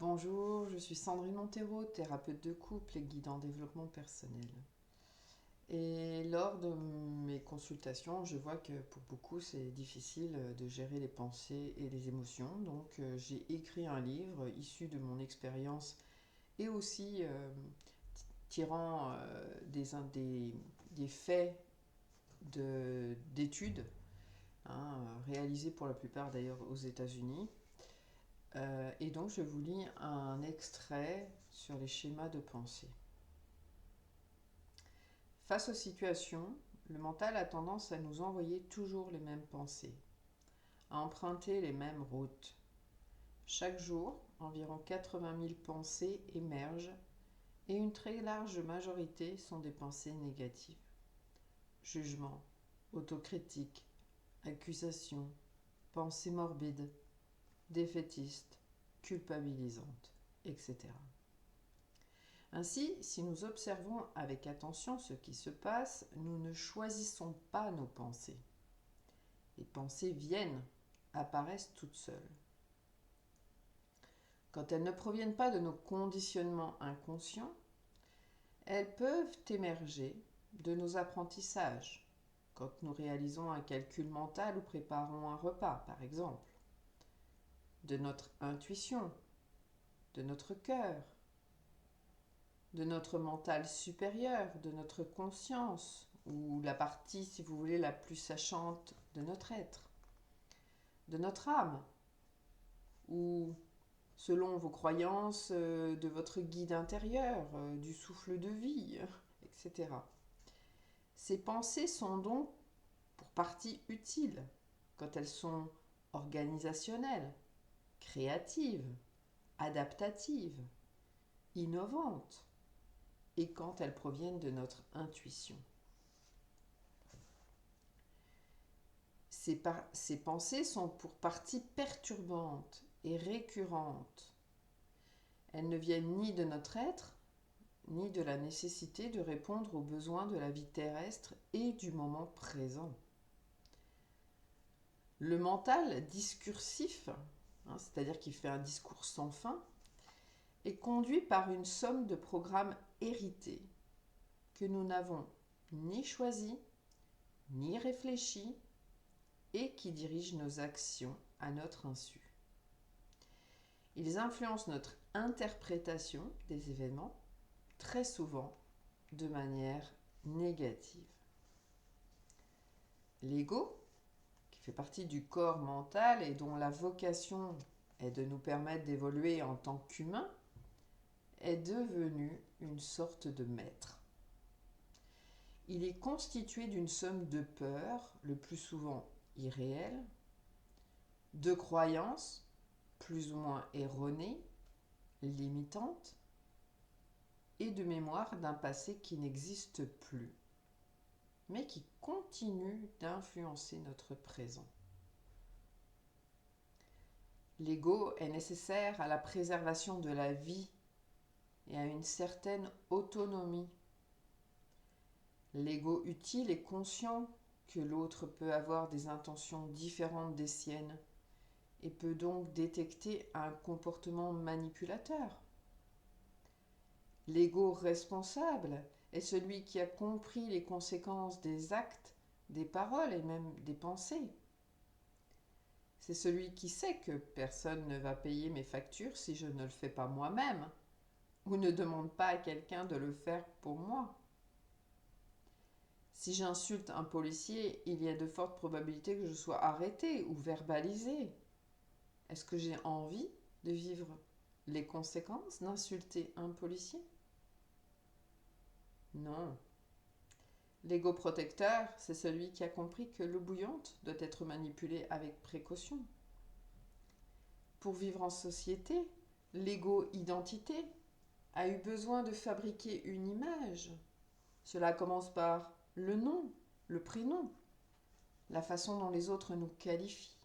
Bonjour, je suis Sandrine Montero, thérapeute de couple et guide en développement personnel. Et lors de mes consultations, je vois que pour beaucoup, c'est difficile de gérer les pensées et les émotions. Donc, j'ai écrit un livre issu de mon expérience et aussi tirant des faits d'études, réalisées pour la plupart d'ailleurs aux États-Unis. Et donc je vous lis un extrait sur les schémas de pensée. Face aux situations, le mental a tendance à nous envoyer toujours les mêmes pensées, à emprunter les mêmes routes. Chaque jour, environ 80 000 pensées émergent et une très large majorité sont des pensées négatives. Jugement, autocritique, accusation, pensées morbides, défaitistes, culpabilisantes, etc. Ainsi, si nous observons avec attention ce qui se passe, nous ne choisissons pas nos pensées. Les pensées viennent, apparaissent toutes seules. Quand elles ne proviennent pas de nos conditionnements inconscients, elles peuvent émerger de nos apprentissages, quand nous réalisons un calcul mental ou préparons un repas, par exemple, de notre intuition, de notre cœur, de notre mental supérieur, de notre conscience, ou la partie, si vous voulez, la plus sachante de notre être, de notre âme, ou selon vos croyances, de votre guide intérieur, du souffle de vie, etc. Ces pensées sont donc pour partie utiles quand elles sont organisationnelles, créatives, adaptatives, innovantes, et quand elles proviennent de notre intuition. Ces pensées sont pour partie perturbantes et récurrentes. Elles ne viennent ni de notre être, ni de la nécessité de répondre aux besoins de la vie terrestre et du moment présent. Le mental discursif, c'est-à-dire qu'il fait un discours sans fin, est conduit par une somme de programmes hérités que nous n'avons ni choisis, ni réfléchis, et qui dirigent nos actions à notre insu. Ils influencent notre interprétation des événements, très souvent de manière négative. L'ego, qui fait partie du corps mental et dont la vocation est de nous permettre d'évoluer en tant qu'humains, est devenu une sorte de maître. Il est constitué d'une somme de peurs, le plus souvent irréelles, de croyances, plus ou moins erronées, limitantes, et de mémoire d'un passé qui n'existe plus, mais qui continue d'influencer notre présent. L'ego est nécessaire à la préservation de la vie et à une certaine autonomie. L'ego utile est conscient que l'autre peut avoir des intentions différentes des siennes et peut donc détecter un comportement manipulateur. L'ego responsable est celui qui a compris les conséquences des actes, des paroles et même des pensées. C'est celui qui sait que personne ne va payer mes factures si je ne le fais pas moi-même ou ne demande pas à quelqu'un de le faire pour moi. Si j'insulte un policier, il y a de fortes probabilités que je sois arrêtée ou verbalisée. Est-ce que j'ai envie de vivre les conséquences d'insulter un policier? Non. L'ego protecteur, c'est celui qui a compris que l'eau bouillante doit être manipulée avec précaution. Pour vivre en société, l'ego identité a eu besoin de fabriquer une image. Cela commence par le nom, le prénom, la façon dont les autres nous qualifient.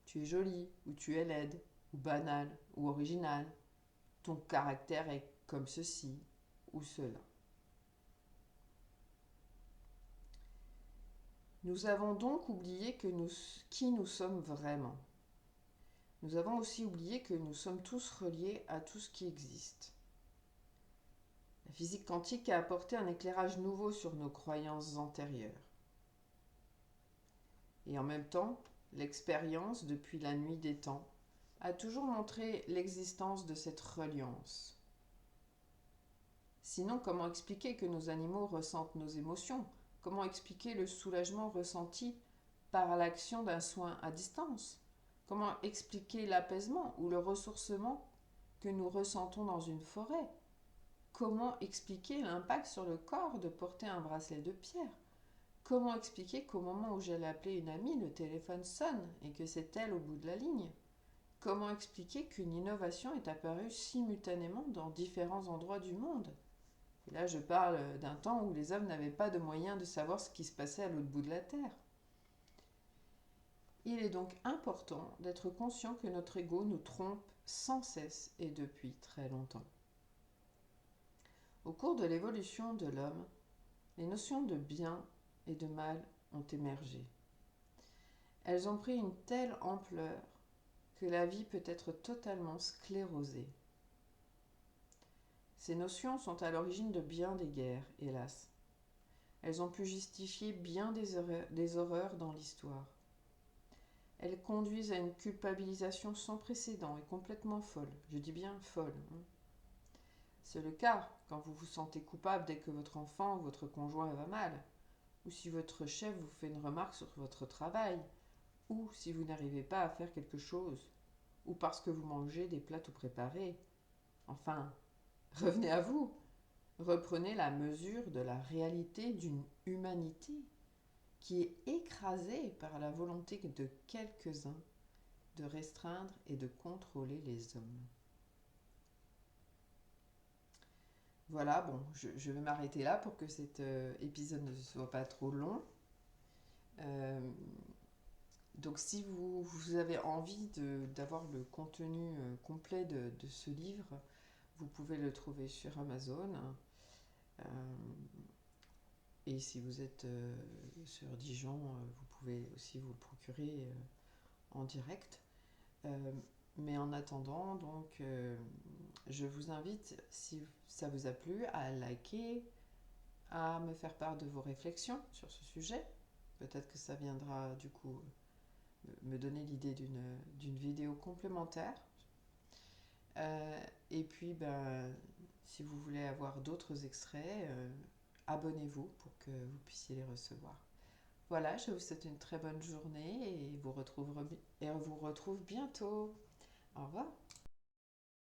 Tu es jolie, ou tu es laide, ou banale, ou originale. Ton caractère est comme ceci ou cela. Nous avons donc oublié qui nous sommes vraiment. nous avons aussi oublié que nous sommes tous reliés à tout ce qui existe. La physique quantique a apporté un éclairage nouveau sur nos croyances antérieures. Et en même temps, l'expérience, depuis la nuit des temps, a toujours montré l'existence de cette reliance. Sinon, comment expliquer que nos animaux ressentent nos émotions? Comment expliquer le soulagement ressenti par l'action d'un soin à distance? Comment expliquer l'apaisement ou le ressourcement que nous ressentons dans une forêt? Comment expliquer l'impact sur le corps de porter un bracelet de pierre? Comment expliquer qu'au moment où j'allais appeler une amie, le téléphone sonne et que c'est elle au bout de la ligne? Comment expliquer qu'une innovation est apparue simultanément dans différents endroits du monde? Et là, je parle d'un temps où les hommes n'avaient pas de moyens de savoir ce qui se passait à l'autre bout de la Terre. Il est donc important d'être conscient que notre ego nous trompe sans cesse et depuis très longtemps. Au cours de l'évolution de l'homme, les notions de bien et de mal ont émergé. Elles ont pris une telle ampleur que la vie peut être totalement sclérosée. Ces notions sont à l'origine de bien des guerres, hélas. Elles ont pu justifier bien des horreurs dans l'histoire. Elles conduisent à une culpabilisation sans précédent et complètement folle. Je dis bien folle. C'est le cas quand vous vous sentez coupable dès que votre enfant ou votre conjoint va mal, ou si votre chef vous fait une remarque sur votre travail, ou si vous n'arrivez pas à faire quelque chose, ou parce que vous mangez des plats tout préparés. Enfin, revenez à vous. Reprenez la mesure de la réalité d'une humanité qui est écrasée par la volonté de quelques-uns de restreindre et de contrôler les hommes. Voilà, bon, je vais m'arrêter là pour que cet épisode ne soit pas trop long. Donc si vous avez envie d'avoir le contenu complet de ce livre, vous pouvez le trouver sur Amazon. Et si vous êtes sur Dijon, vous pouvez aussi vous le procurer en direct. Mais en attendant, donc, je vous invite, si ça vous a plu, à liker, à me faire part de vos réflexions sur ce sujet. Peut-être que ça viendra du coup me donner l'idée d'une vidéo complémentaire. Et puis, si vous voulez avoir d'autres extraits, abonnez-vous pour que vous puissiez les recevoir. Voilà, je vous souhaite une très bonne journée et vous retrouve bientôt. Au revoir.